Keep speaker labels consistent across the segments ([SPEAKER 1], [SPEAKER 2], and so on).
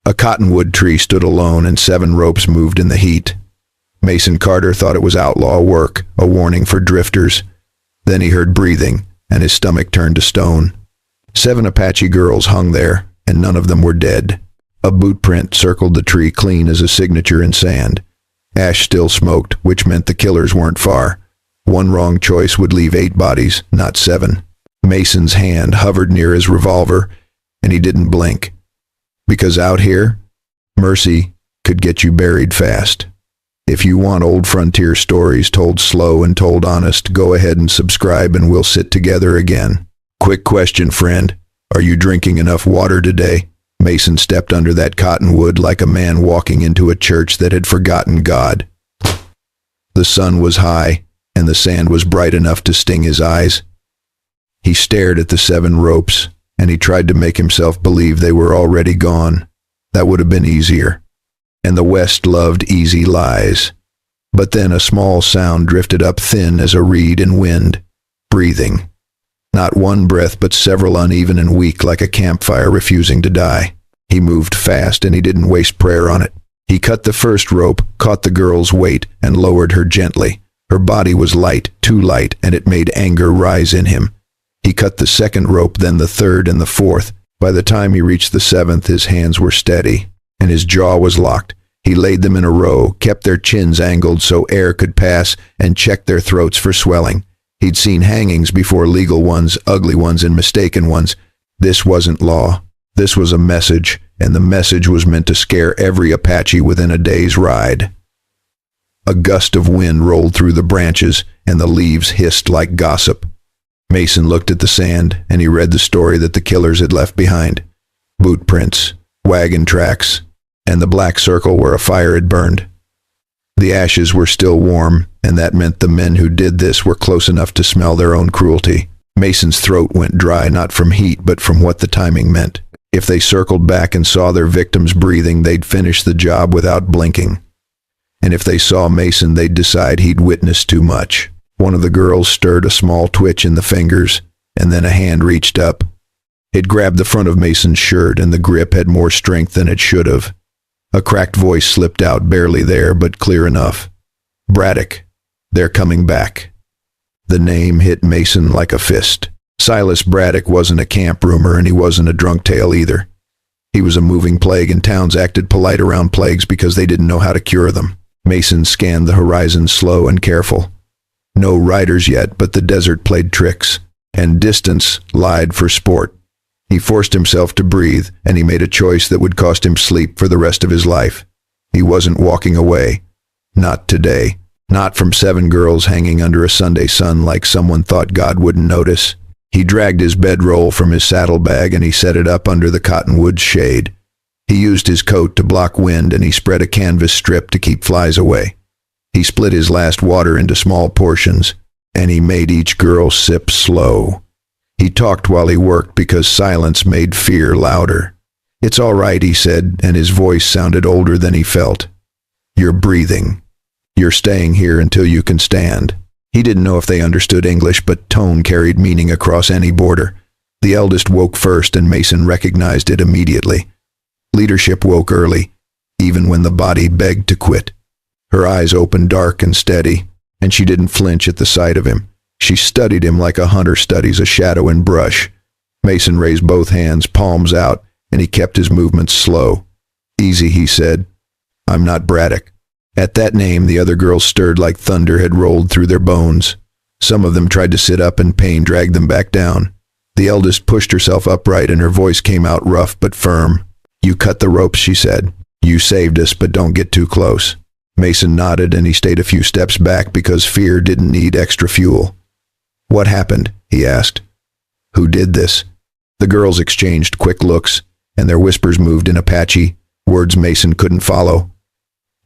[SPEAKER 1] A cottonwood tree stood alone, and 7 ropes moved in the heat. Mason Carter thought it was outlaw work, a warning for drifters. Then he heard breathing, and his stomach turned to stone. 7 Apache girls hung there, and none of them were dead. A boot print circled the tree clean as a signature in sand. Ash still smoked, which meant the killers weren't far. One wrong choice would leave 8 bodies, not 7. Mason's hand hovered near his revolver, and he didn't blink. Because out here, mercy could get you buried fast. If you want old frontier stories told slow and told honest, go ahead and subscribe and we'll sit together again. Quick question, friend. Are you drinking enough water today? Mason stepped under that cottonwood like a man walking into a church that had forgotten God. The sun was high, and the sand was bright enough to sting his eyes. He stared at the 7 ropes, and he tried to make himself believe they were already gone. That would have been easier. And the West loved easy lies. But then a small sound drifted up thin as a reed in wind. Breathing. Not one breath, but several, uneven and weak, like a campfire refusing to die. He moved fast, and he didn't waste prayer on it. He cut the first rope, caught the girl's weight, and lowered her gently. Her body was light, too light, and it made anger rise in him. He cut the second rope, then the third and the fourth. By the time he reached the 7th, his hands were steady, and his jaw was locked. He laid them in a row, kept their chins angled so air could pass, and checked their throats for swelling. He'd seen hangings before, legal ones, ugly ones, and mistaken ones. This wasn't law. This was a message, and the message was meant to scare every Apache within a day's ride. A gust of wind rolled through the branches, and the leaves hissed like gossip. Mason looked at the sand, and he read the story that the killers had left behind. Boot prints, wagon tracks, and the black circle where a fire had burned. The ashes were still warm, and that meant the men who did this were close enough to smell their own cruelty. Mason's throat went dry, not from heat, but from what the timing meant. If they circled back and saw their victims breathing, they'd finish the job without blinking. And if they saw Mason, they'd decide he'd witnessed too much. One of the girls stirred a small twitch in the fingers, and then a hand reached up. It grabbed the front of Mason's shirt, and the grip had more strength than it should have. A cracked voice slipped out, barely there, but clear enough. Braddock, they're coming back. The name hit Mason like a fist. Silas Braddock wasn't a camp rumor, and he wasn't a drunk tale either. He was a moving plague, and towns acted polite around plagues because they didn't know how to cure them. Mason scanned the horizon, slow and careful. No riders yet, but the desert played tricks, and distance lied for sport. He forced himself to breathe, and he made a choice that would cost him sleep for the rest of his life. He wasn't walking away. Not today. Not from 7 girls hanging under a Sunday sun like someone thought God wouldn't notice. He dragged his bedroll from his saddlebag, and he set it up under the cottonwood's shade. He used his coat to block wind, and he spread a canvas strip to keep flies away. He split his last water into small portions, and he made each girl sip slow. He talked while he worked because silence made fear louder. "It's all right," he said, and his voice sounded older than he felt. "You're breathing. You're staying here until you can stand." He didn't know if they understood English, but tone carried meaning across any border. The eldest woke first, and Mason recognized it immediately. Leadership woke early, even when the body begged to quit. Her eyes opened dark and steady, and she didn't flinch at the sight of him. She studied him like a hunter studies a shadow in brush. Mason raised both hands, palms out, and he kept his movements slow. "Easy," he said. "I'm not Braddock." At that name, the other girls stirred like thunder had rolled through their bones. Some of them tried to sit up, and pain dragged them back down. The eldest pushed herself upright, and her voice came out rough but firm. "You cut the ropes," she said. "You saved us, but don't get too close." Mason nodded, and he stayed a few steps back because fear didn't need extra fuel. "What happened?" he asked. "Who did this?" The girls exchanged quick looks, and their whispers moved in Apache, words Mason couldn't follow.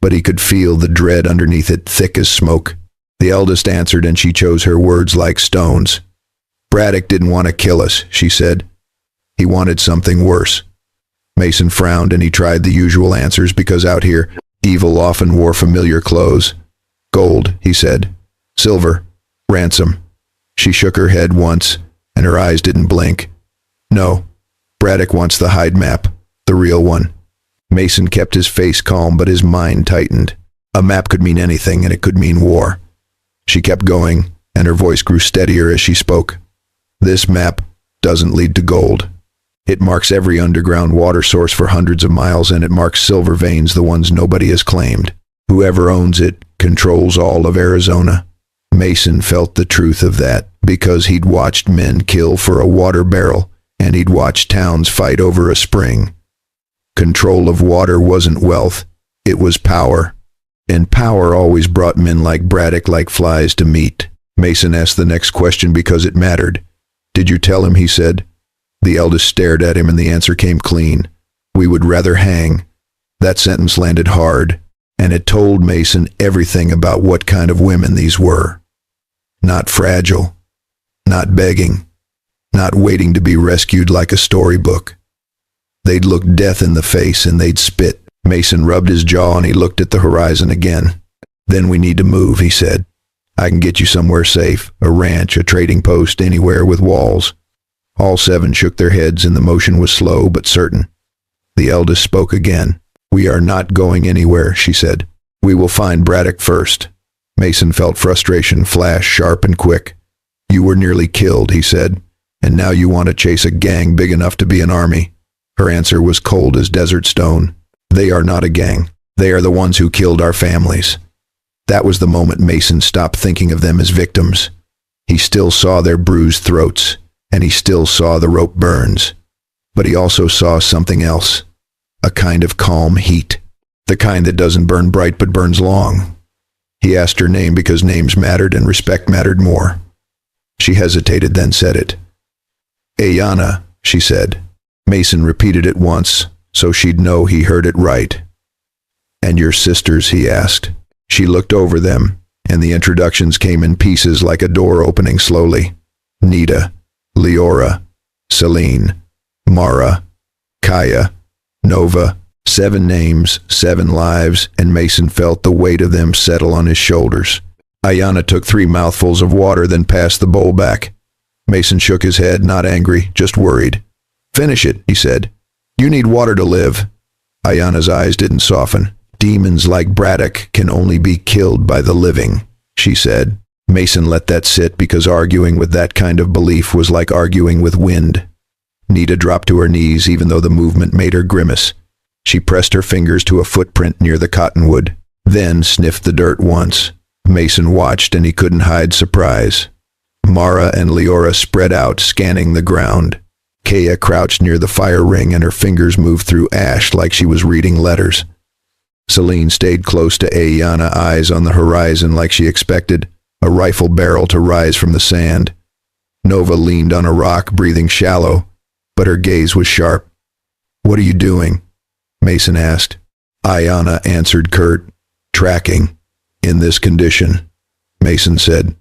[SPEAKER 1] But he could feel the dread underneath it, thick as smoke. The eldest answered, and she chose her words like stones. "Braddock didn't want to kill us," she said. "He wanted something worse." Mason frowned, and he tried the usual answers because out here, evil often wore familiar clothes. "Gold," he said. "Silver. Ransom." She shook her head once, and her eyes didn't blink. "No, Braddock wants the hide map, the real one." Mason kept his face calm, but his mind tightened. A map could mean anything, and it could mean war. She kept going, and her voice grew steadier as she spoke. This map doesn't lead to gold. It marks every underground water source for hundreds of miles, and it marks silver veins, the ones nobody has claimed. Whoever owns it controls all of Arizona. Mason felt the truth of that, because he'd watched men kill for a water barrel, and he'd watched towns fight over a spring. Control of water wasn't wealth, it was power. And power always brought men like Braddock like flies to meet. Mason asked the next question because it mattered. "Did you tell him?" he said. The eldest stared at him, and the answer came clean. "We would rather hang." That sentence landed hard, and it told Mason everything about what kind of women these were. Not fragile, not begging, not waiting to be rescued like a storybook. They'd look death in the face and they'd spit. Mason rubbed his jaw and he looked at the horizon again. "Then we need to move," he said. "I can get you somewhere safe, a ranch, a trading post, anywhere with walls." All seven shook their heads, and the motion was slow but certain. The eldest spoke again. "We are not going anywhere," she said. "We will find Braddock first." Mason felt frustration flash sharp and quick. "You were nearly killed," he said, "and now you want to chase a gang big enough to be an army." Her answer was cold as desert stone. "They are not a gang. They are the ones who killed our families." That was the moment Mason stopped thinking of them as victims. He still saw their bruised throats, and he still saw the rope burns. But he also saw something else, a kind of calm heat, the kind that doesn't burn bright but burns long. He asked her name because names mattered and respect mattered more. She hesitated, then said it. "Ayanna," she said. Mason repeated it once, so she'd know he heard it right. "And your sisters?" he asked. She looked over them, and the introductions came in pieces like a door opening slowly. Nita, Leora, Celine, Mara, Kaya, Nova. 7 names, 7 lives, and Mason felt the weight of them settle on his shoulders. Ayanna took 3 mouthfuls of water, then passed the bowl back. Mason shook his head, not angry, just worried. "Finish it," he said. "You need water to live." Ayanna's eyes didn't soften. "Demons like Braddock can only be killed by the living," she said. Mason let that sit, because arguing with that kind of belief was like arguing with wind. Nita dropped to her knees, even though the movement made her grimace. She pressed her fingers to a footprint near the cottonwood, then sniffed the dirt once. Mason watched, and he couldn't hide surprise. Mara and Leora spread out, scanning the ground. Kaya crouched near the fire ring, and her fingers moved through ash like she was reading letters. Celine stayed close to Ayanna, eyes on the horizon like she expected a rifle barrel to rise from the sand. Nova leaned on a rock, breathing shallow, but her gaze was sharp. "What are you doing?" Mason asked. Ayanna answered curt. "Tracking. In this condition," Mason said.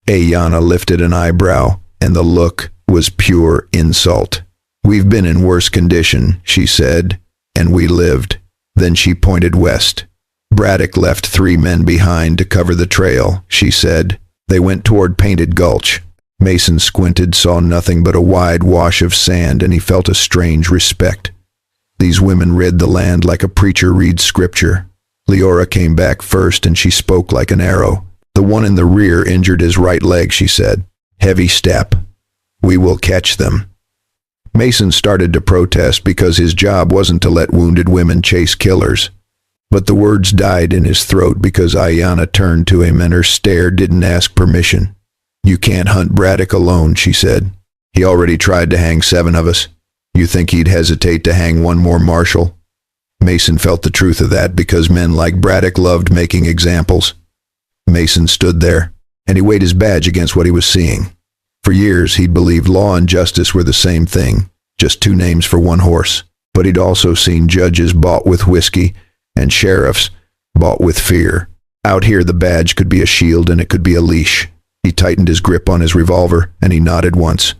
[SPEAKER 1] Ayanna lifted an eyebrow, and the look was pure insult. "We've been in worse condition," she said, "and we lived." Then she pointed west. "Braddock left 3 men behind to cover the trail," she said. "They went toward Painted Gulch." Mason squinted, saw nothing but a wide wash of sand, and he felt a strange respect. These women read the land like a preacher reads scripture. Leora came back first, and she spoke like an arrow. "The one in the rear injured his right leg," she said. "Heavy step. We will catch them." Mason started to protest, because his job wasn't to let wounded women chase killers. But the words died in his throat, because Ayanna turned to him, and her stare didn't ask permission. "You can't hunt Braddock alone," she said. "He already tried to hang 7 of us. You think he'd hesitate to hang one more marshal?" Mason felt the truth of that, because men like Braddock loved making examples. Mason stood there, and he weighed his badge against what he was seeing. For years, he'd believed law and justice were the same thing, just 2 names for one horse. But he'd also seen judges bought with whiskey, and sheriffs bought with fear. Out here, the badge could be a shield, and it could be a leash. He tightened his grip on his revolver, and he nodded once.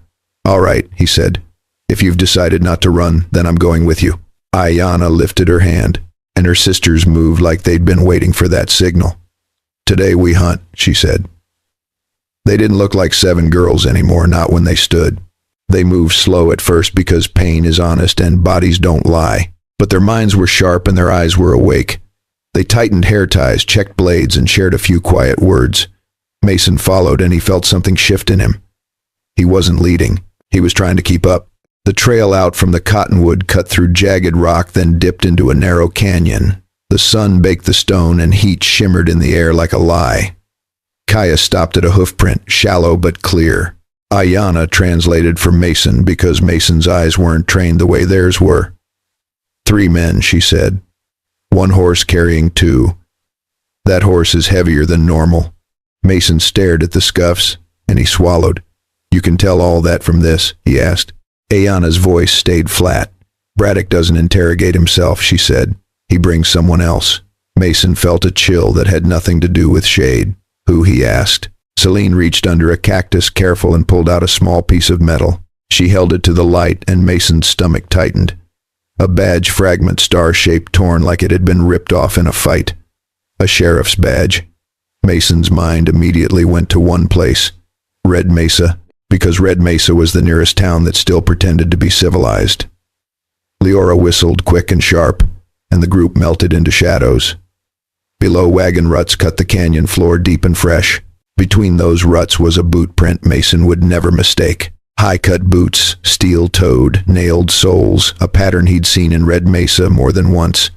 [SPEAKER 1] "All right," he said. "If you've decided not to run, then I'm going with you." Ayanna lifted her hand, and her sisters moved like they'd been waiting for that signal. "Today we hunt," she said. They didn't look like 7 girls anymore, not when they stood. They moved slow at first, because pain is honest and bodies don't lie. but their minds were sharp and their eyes were awake. They tightened hair ties, checked blades, and shared a few quiet words. Mason followed, and he felt something shift in him. He wasn't leading. He was trying to keep up. The trail out from the cottonwood cut through jagged rock, then dipped into a narrow canyon. The sun baked the stone, and heat shimmered in the air like a lie. Kaya stopped at a hoofprint, shallow but clear. Ayanna translated for Mason because Mason's eyes weren't trained the way theirs were. 3 men, she said. 1 horse carrying 2. That horse is heavier than normal. Mason stared at the scuffs, and he swallowed. You can tell all that from this, he asked. Ayanna's voice stayed flat. Braddock doesn't interrogate himself, she said. He brings someone else. Mason felt a chill that had nothing to do with shade. Who, he asked. Celine reached under a cactus, careful, and pulled out a small piece of metal. She held it to the light, and Mason's stomach tightened. A badge fragment, star-shaped, torn like it had been ripped off in a fight. A sheriff's badge. Mason's mind immediately went to one place. Red Mesa, because Red Mesa was the nearest town that still pretended to be civilized. Leora whistled, quick and sharp, and the group melted into shadows. Below, wagon ruts cut the canyon floor deep and fresh. Between those ruts was a boot print Mason would never mistake. High-cut boots, steel-toed, nailed soles, a pattern he'd seen in Red Mesa more than once.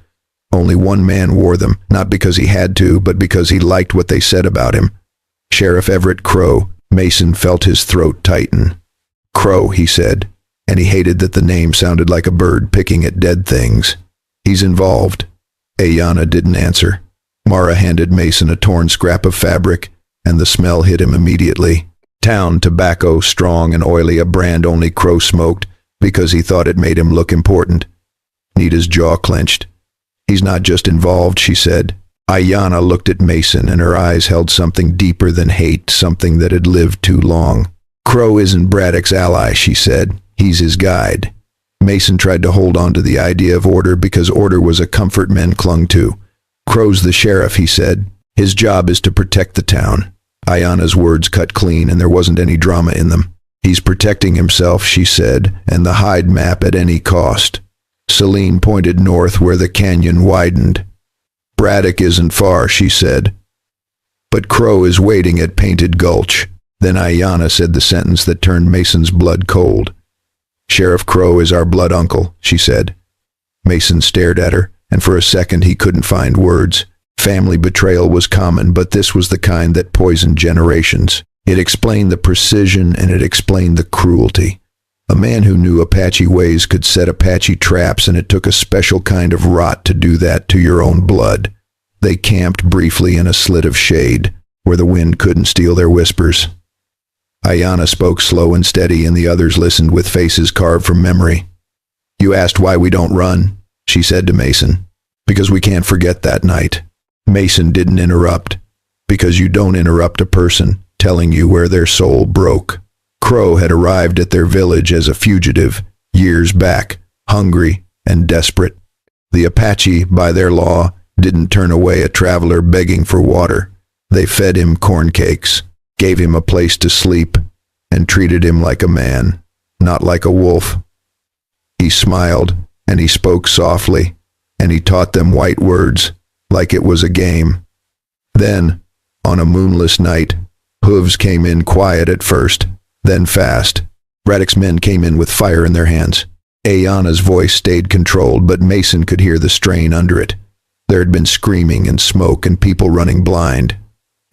[SPEAKER 1] Only one man wore them, not because he had to, but because he liked what they said about him. Sheriff Everett Crow. Mason felt his throat tighten. Crow, he said, and he hated that the name sounded like a bird picking at dead things. He's involved. Ayanna didn't answer. Mara handed Mason a torn scrap of fabric, and the smell hit him immediately. Town tobacco, strong and oily, a brand only Crow smoked because he thought it made him look important. Nita's jaw clenched. He's not just involved, she said. Ayanna looked at Mason, and her eyes held something deeper than hate, something that had lived too long. Crow isn't Braddock's ally, she said. He's his guide. Mason tried to hold on to the idea of order because order was a comfort men clung to. Crow's the sheriff, he said. His job is to protect the town. Ayanna's words cut clean, and there wasn't any drama in them. He's protecting himself, she said, and the hide map at any cost. Celine pointed north where the canyon widened. Braddock isn't far, she said. But Crow is waiting at Painted Gulch. Then Ayanna said the sentence that turned Mason's blood cold. Sheriff Crow is our blood uncle, she said. Mason stared at her, and for a second he couldn't find words. Family betrayal was common, but this was the kind that poisoned generations. It explained the precision, and it explained the cruelty. A man who knew Apache ways could set Apache traps, and it took a special kind of rot to do that to your own blood. They camped briefly in a slit of shade, where the wind couldn't steal their whispers. Ayanna spoke slow and steady, and the others listened with faces carved from memory. You asked why we don't run, she said to Mason. Because we can't forget that night. Mason didn't interrupt. Because you don't interrupt a person telling you where their soul broke. Crow had arrived at their village as a fugitive, years back, hungry and desperate. The Apache, by their law, didn't turn away a traveler begging for water. They fed him corn cakes, gave him a place to sleep, and treated him like a man, not like a wolf. He smiled, and he spoke softly, and he taught them white words, like it was a game. Then, on a moonless night, hooves came in quiet at first, then fast. Braddock's men came in with fire in their hands. Ayanna's voice stayed controlled, but Mason could hear the strain under it. There had been screaming and smoke and people running blind.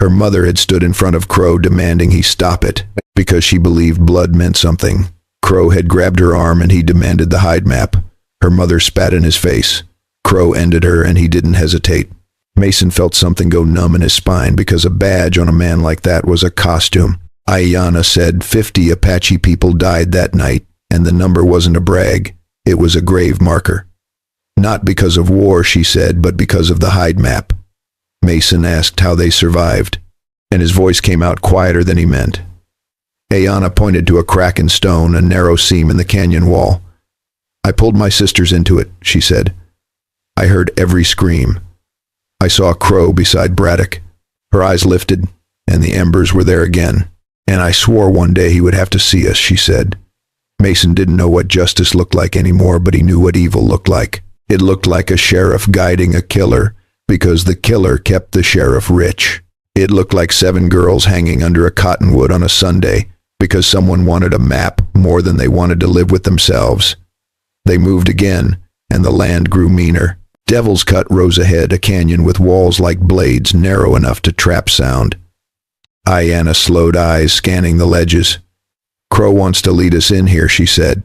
[SPEAKER 1] Her mother had stood in front of Crow demanding he stop it, because she believed blood meant something. Crow had grabbed her arm and he demanded the hide map. Her mother spat in his face. Crow ended her and he didn't hesitate. Mason felt something go numb in his spine because a badge on a man like that was a costume. Ayanna said 50 Apache people died that night, and the number wasn't a brag. It was a grave marker. Not because of war, she said, but because of the hide map. Mason asked how they survived, and his voice came out quieter than he meant. Ayanna pointed to a crack in stone, a narrow seam in the canyon wall. I pulled my sisters into it, she said. I heard every scream. I saw Crow beside Braddock. Her eyes lifted, and the embers were there again. And I swore one day he would have to see us, she said. Mason didn't know what justice looked like anymore, but he knew what evil looked like. It looked like a sheriff guiding a killer, because the killer kept the sheriff rich. It looked like 7 girls hanging under a cottonwood on a Sunday, because someone wanted a map more than they wanted to live with themselves. They moved again, and the land grew meaner. Devil's Cut rose ahead, a canyon with walls like blades narrow enough to trap sound. 𝙗𝙚 slowed eyes, scanning the ledges. "Crow wants to lead us in here," she said.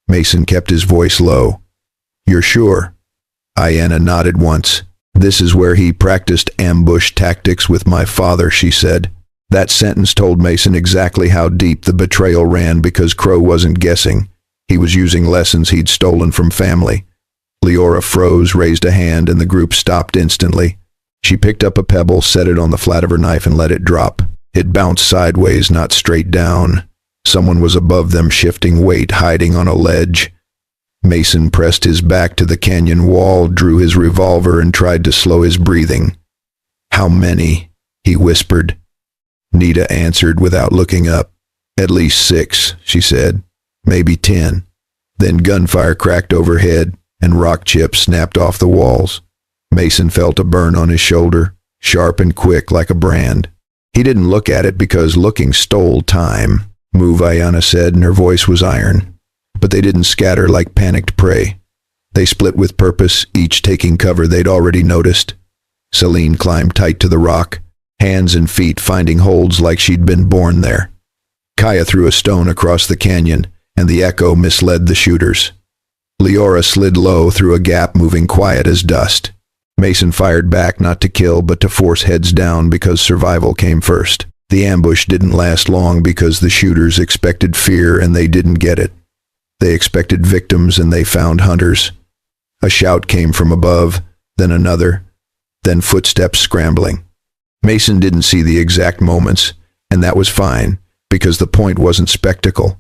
[SPEAKER 1] Mason kept his voice low. "You're sure?" 𝙗𝙚 nodded once. "This is where he practiced ambush tactics with my father," she said. That sentence told Mason exactly how deep the betrayal ran, because Crow wasn't guessing. He was using lessons he'd stolen from family. Leora froze, raised a hand, and the group stopped instantly. She picked up a pebble, set it on the flat of her knife, and let it drop. It bounced sideways, not straight down. Someone was above them, shifting weight, hiding on a ledge. Mason pressed his back to the canyon wall, drew his revolver, and tried to slow his breathing. "How many?" he whispered. Nita answered without looking up. "At least 6, she said. "Maybe 10. Then gunfire cracked overhead, and rock chips snapped off the walls. Mason felt a burn on his shoulder, sharp and quick like a brand. He didn't look at it because looking stole time. "Move," 𝙗𝙚 said, and her voice was iron. But they didn't scatter like panicked prey. They split with purpose, each taking cover they'd already noticed. Celine climbed tight to the rock, hands and feet finding holds like she'd been born there. Kaya threw a stone across the canyon, and the echo misled the shooters. Leora slid low through a gap, moving quiet as dust. Mason fired back, not to kill, but to force heads down, because survival came first. The ambush didn't last long because the shooters expected fear and they didn't get it. They expected victims and they found hunters. A shout came from above, then another, then footsteps scrambling. Mason didn't see the exact moments, and that was fine, because the point wasn't spectacle.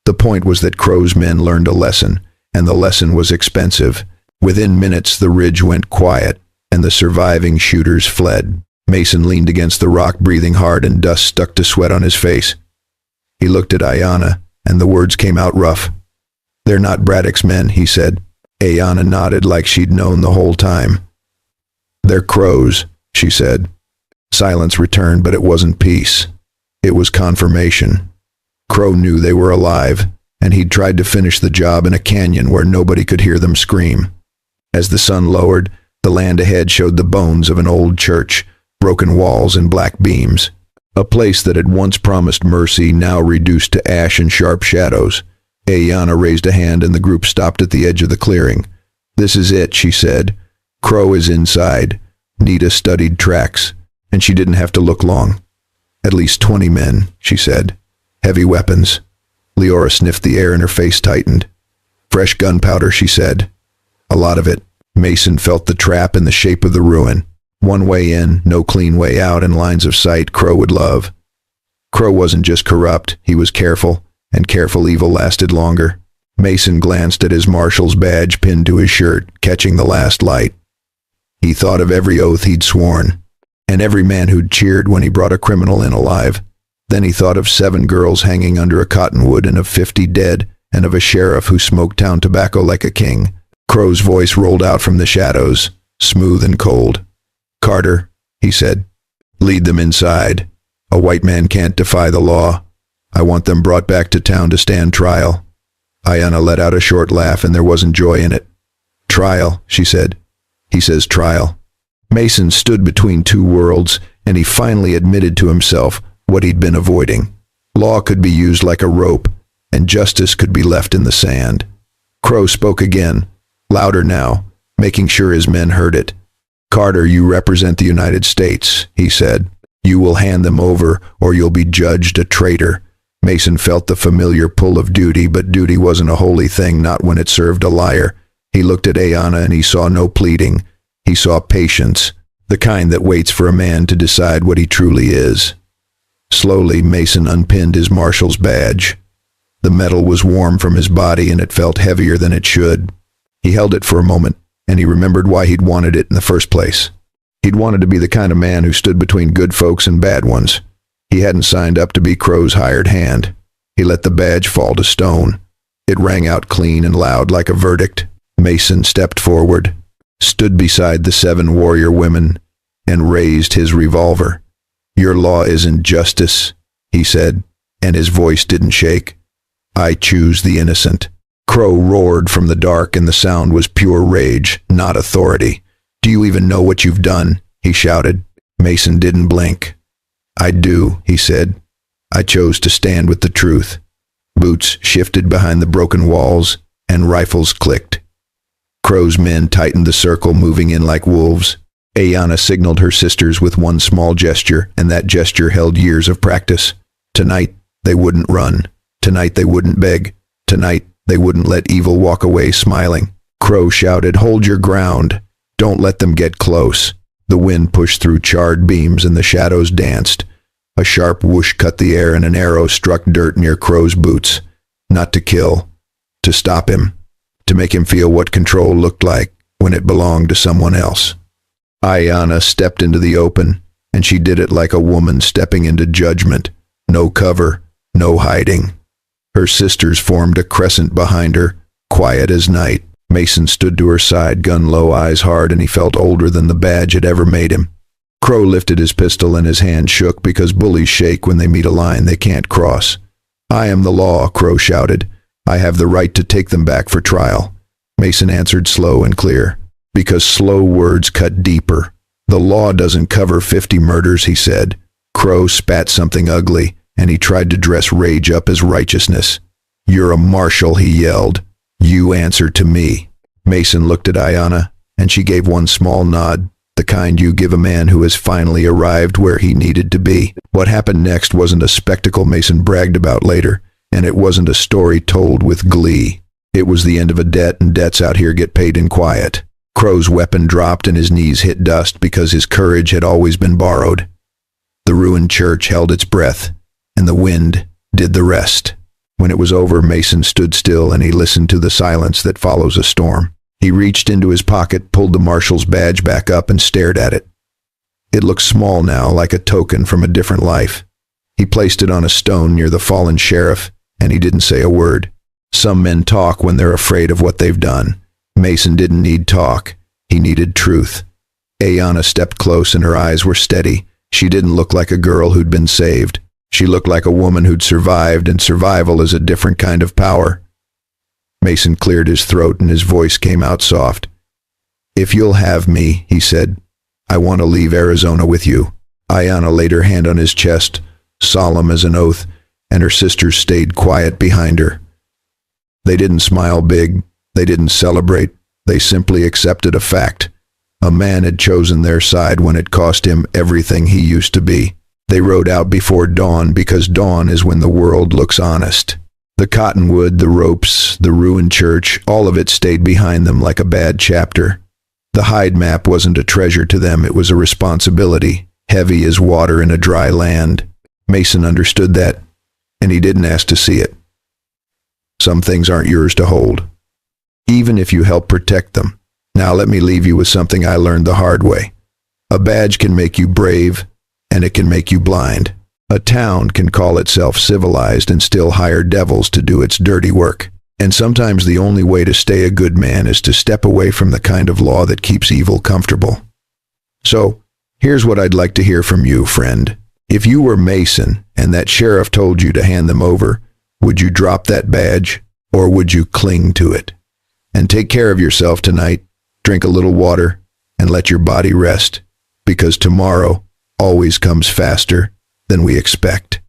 [SPEAKER 1] The point was that Crow's men learned a lesson, and the lesson was expensive. Within minutes, the ridge went quiet, and the surviving shooters fled. Mason leaned against the rock, breathing hard, and dust stuck to sweat on his face. He looked at 𝙗𝙚, and the words came out rough. "They're not Braddock's men," he said. 𝙗𝙚 nodded like she'd known the whole time. "They're Crow's," she said. Silence returned, but it wasn't peace. It was confirmation. Crow knew they were alive, and he'd tried to finish the job in a canyon where nobody could hear them scream. As the sun lowered, the land ahead showed the bones of an old church, broken walls and black beams. A place that had once promised mercy, now reduced to ash and sharp shadows. 𝙗𝙚 raised a hand, and the group stopped at the edge of the clearing. "This is it," she said. "Crow is inside." Nita studied tracks, and she didn't have to look long. "At least 20 men," she said. "Heavy weapons." Leora sniffed the air and her face tightened. "Fresh gunpowder," she said. "A lot of it." Mason felt the trap in the shape of the ruin. One way in, no clean way out, and lines of sight Crow would love. Crow wasn't just corrupt, he was careful, and careful evil lasted longer. Mason glanced at his marshal's badge pinned to his shirt, catching the last light. He thought of every oath he'd sworn, and every man who'd cheered when he brought a criminal in alive. Then he thought of 7 girls hanging under a cottonwood, and of 50 dead, and of a sheriff who smoked town tobacco like a king. Crow's voice rolled out from the shadows, smooth and cold. "Carter," he said, "lead them inside. A white man can't defy the law. I want them brought back to town to stand trial." 𝙗𝙚 let out a short laugh, and there wasn't joy in it. "Trial," she said. "He says trial." Mason stood between two worlds, and he finally admitted to himself what he'd been avoiding. Law could be used like a rope, and justice could be left in the sand. Crow spoke again, louder now, making sure his men heard it. "Carter, you represent the United States," he said. "You will hand them over, or you'll be judged a traitor." Mason felt the familiar pull of duty, but duty wasn't a holy thing, not when it served a liar. He looked at 𝙗𝙚, and he saw no pleading. He saw patience, the kind that waits for a man to decide what he truly is. Slowly, Mason unpinned his marshal's badge. The metal was warm from his body, and it felt heavier than it should. He held it for a moment, and he remembered why he'd wanted it in the first place. He'd wanted to be the kind of man who stood between good folks and bad ones. He hadn't signed up to be Crow's hired hand. He let the badge fall to stone. It rang out clean and loud like a verdict. Mason stepped forward, stood beside the 7 warrior women, and raised his revolver. "Your law isn't justice," he said, and his voice didn't shake. "I choose the innocent." Crow roared from the dark, and the sound was pure rage, not authority. "Do you even know what you've done?" he shouted. Mason didn't blink. "I do," he said. "I chose to stand with the truth." Boots shifted behind the broken walls, and rifles clicked. Crow's men tightened the circle, moving in like wolves. 𝙒𝙚 signaled her sisters with one small gesture, and that gesture held years of practice. Tonight, they wouldn't run. Tonight, they wouldn't beg. Tonight, they wouldn't let evil walk away smiling. Crow shouted, "Hold your ground. Don't let them get close." The wind pushed through charred beams, and the shadows danced. A sharp whoosh cut the air, and an arrow struck dirt near Crow's boots. Not to kill, to stop him, to make him feel what control looked like when it belonged to someone else. 𝙒𝙚 stepped into the open, and she did it like a woman stepping into judgment. No cover, no hiding. Her sisters formed a crescent behind her, quiet as night. Mason stood to her side, gun low, eyes hard, and he felt older than the badge had ever made him. Crow lifted his pistol, and his hand shook because bullies shake when they meet a line they can't cross. "I am the law," Crow shouted. "I have the right to take them back for trial." Mason answered slow and clear, because slow words cut deeper. "The law doesn't cover 50 murders," he said. Crow spat something ugly, and he tried to dress rage up as righteousness. "You're a marshal," he yelled. "You answer to me." Mason looked at 𝙒𝙚, and she gave one small nod, the kind you give a man who has finally arrived where he needed to be. What happened next wasn't a spectacle Mason bragged about later, and it wasn't a story told with glee. It was the end of a debt, and debts out here get paid in quiet. Crow's weapon dropped, and his knees hit dust because his courage had always been borrowed. The ruined church held its breath, and the wind did the rest. When it was over, Mason stood still, and he listened to the silence that follows a storm. He reached into his pocket, pulled the marshal's badge back up, and stared at it. It looked small now, like a token from a different life. He placed it on a stone near the fallen sheriff, and he didn't say a word. Some men talk when they're afraid of what they've done. Mason didn't need talk. He needed truth. 𝙒𝙚 stepped close, and her eyes were steady. She didn't look like a girl who'd been saved. She looked like a woman who'd survived, and survival is a different kind of power. Mason cleared his throat, and his voice came out soft. "If you'll have me," he said, "I want to leave Arizona with you." 𝙒𝙚 laid her hand on his chest, solemn as an oath, and her sisters stayed quiet behind her. They didn't smile big. They didn't celebrate. They simply accepted a fact. A man had chosen their side when it cost him everything he used to be. They rode out before dawn, because dawn is when the world looks honest. The cottonwood, the ropes, the ruined church, all of it stayed behind them like a bad chapter. The hide map wasn't a treasure to them, it was a responsibility, heavy as water in a dry land. Mason understood that, and he didn't ask to see it. Some things aren't yours to hold, even if you help protect them. Now let me leave you with something I learned the hard way. A badge can make you brave, and it can make you blind. A town can call itself civilized and still hire devils to do its dirty work. And sometimes the only way to stay a good man is to step away from the kind of law that keeps evil comfortable. So, here's what I'd like to hear from you, friend. If you were Mason and that sheriff told you to hand them over, would you drop that badge, or would you cling to it? And take care of yourself tonight, drink a little water, and let your body rest, because tomorrow always comes faster than we expect.